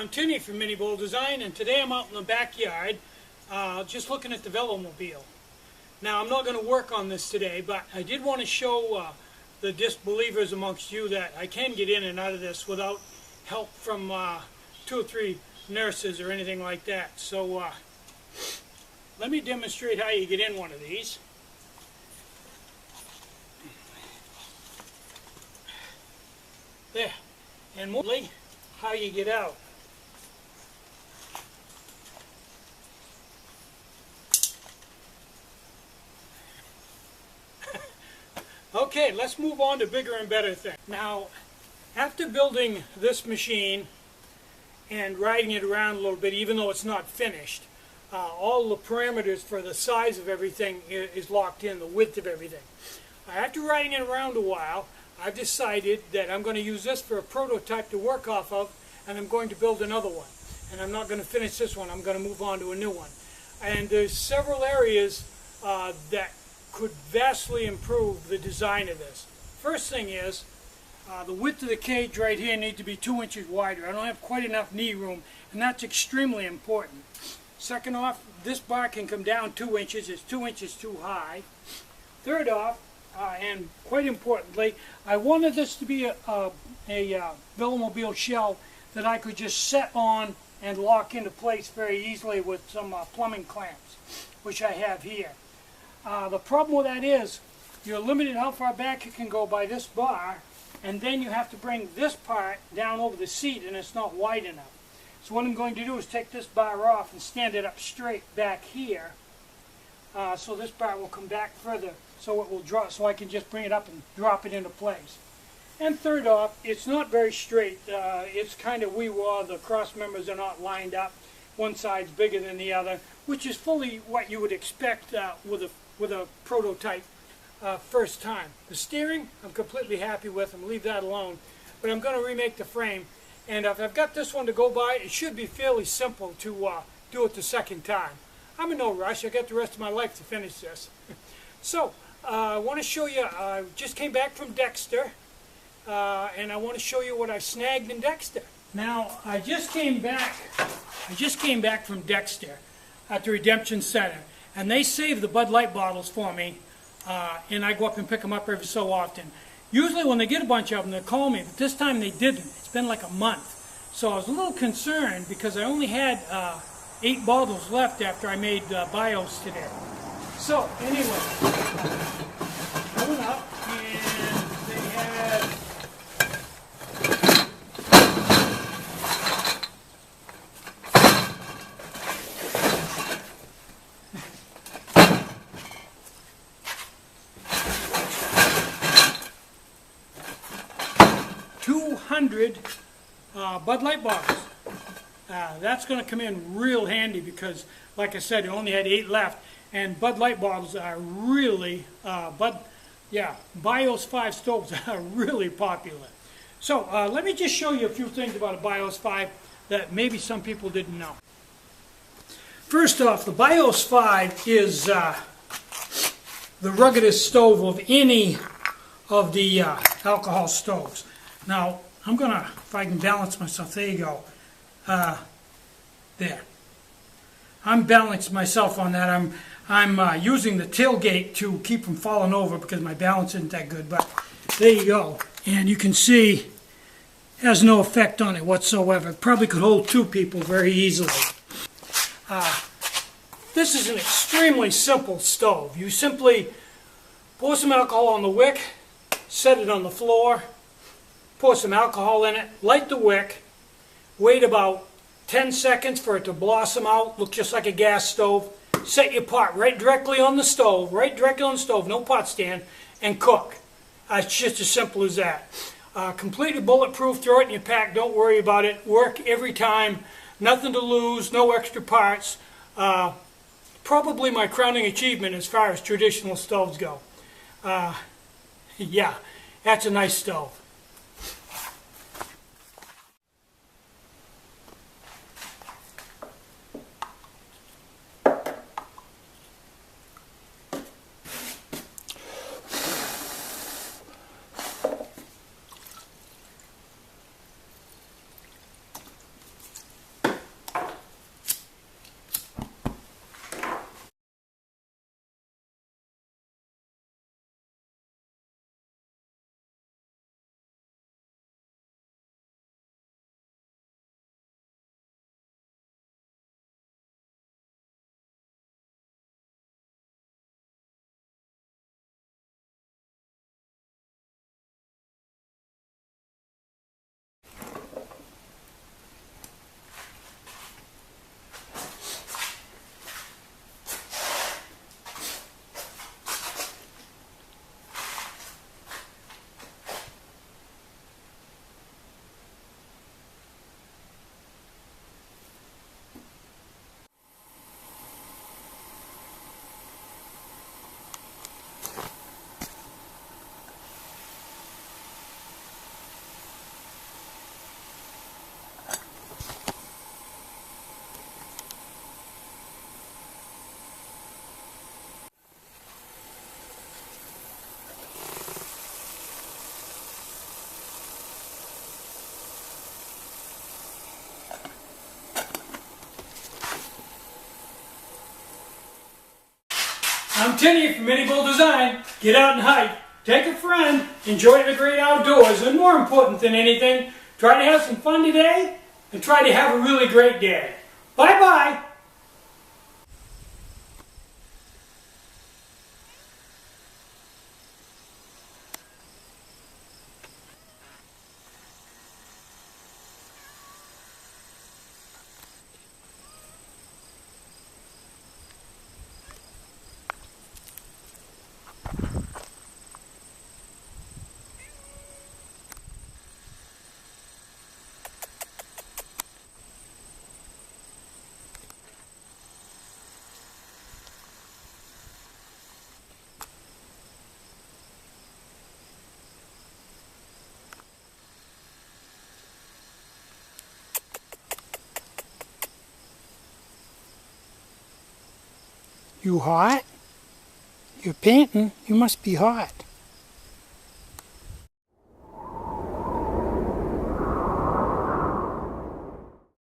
I'm Tinny from minibulldesign, and today I'm out in the backyard just looking at the Velomobile. Now, I'm not going to work on this today, but I did want to show the disbelievers amongst you that I can get in and out of this without help from 2 or 3 nurses or anything like that. So let me demonstrate how you get in one of these. There. And mostly how you get out. Okay, let's move on to bigger and better things. Now, after building this machine and riding it around a little bit, even though it's not finished, all the parameters for the size of everything is locked in, the width of everything. After riding it around a while, I've decided that I'm going to use this for a prototype to work off of, and I'm going to build another one. And I'm not going to finish this one, I'm going to move on to a new one. And there's several areas that could vastly improve the design of this. First thing is, the width of the cage right here needs to be 2 inches wider. I don't have quite enough knee room, and that's extremely important. Second off, this bar can come down 2 inches. It's 2 inches too high. Third off, and quite importantly, I wanted this to be a Velomobile shell that I could just set on and lock into place very easily with some plumbing clamps, which I have here. The problem with that is you're limited how far back you can go by this bar, and then you have to bring this part down over the seat, and it's not wide enough. So what I'm going to do is take this bar off and stand it up straight back here, so this bar will come back further, so it will drop, so I can just bring it up and drop it into place. And third off, it's not very straight. It's kind of wee-wah. The cross members are not lined up. One side's bigger than the other, which is fully what you would expect with a prototype first time. The steering, I'm completely happy with. I'm going to leave that alone. But I'm going to remake the frame. And if I've got this one to go by, it should be fairly simple to do it the second time. I'm in no rush. I've got the rest of my life to finish this. So, I want to show you, I just came back from Dexter, and I want to show you what I snagged in Dexter. Now, I just came back from Dexter at the Redemption Center, and they saved the Bud Light bottles for me, and I go up and pick them up every so often. Usually when they get a bunch of them, they call me, but this time they didn't. It's been like a month. So I was a little concerned because I only had 8 bottles left after I made BIOS today. So, anyway, I went up and they had Bud Light bottles. That's going to come in real handy because, like I said, I only had 8 left, and Bud Light bottles are really, BIOS 5 stoves are really popular. So let me just show you a few things about a BIOS 5 that maybe some people didn't know. First off, the BIOS 5 is the ruggedest stove of any of the alcohol stoves. Now, I'm going to, if I can balance myself, there you go. There. I'm balanced myself on that. I'm using the tailgate to keep from falling over because my balance isn't that good, but there you go. And you can see it has no effect on it whatsoever. It probably could hold 2 people very easily. This is an extremely simple stove. You simply pour some alcohol on the wick, set it on the floor, pour some alcohol in it, light the wick, wait about 10 seconds for it to blossom out, look just like a gas stove, set your pot right directly on the stove, no pot stand, and cook. It's just as simple as that. Completely bulletproof, throw it in your pack, don't worry about it, work every time, nothing to lose, no extra parts. Probably my crowning achievement as far as traditional stoves go. Yeah, that's a nice stove. I'm Tinny from minibulldesign. Get out and hike, take a friend, enjoy the great outdoors, and more important than anything, try to have some fun today and try to have a really great day. Bye-bye. You hot? You're panting. You must be hot.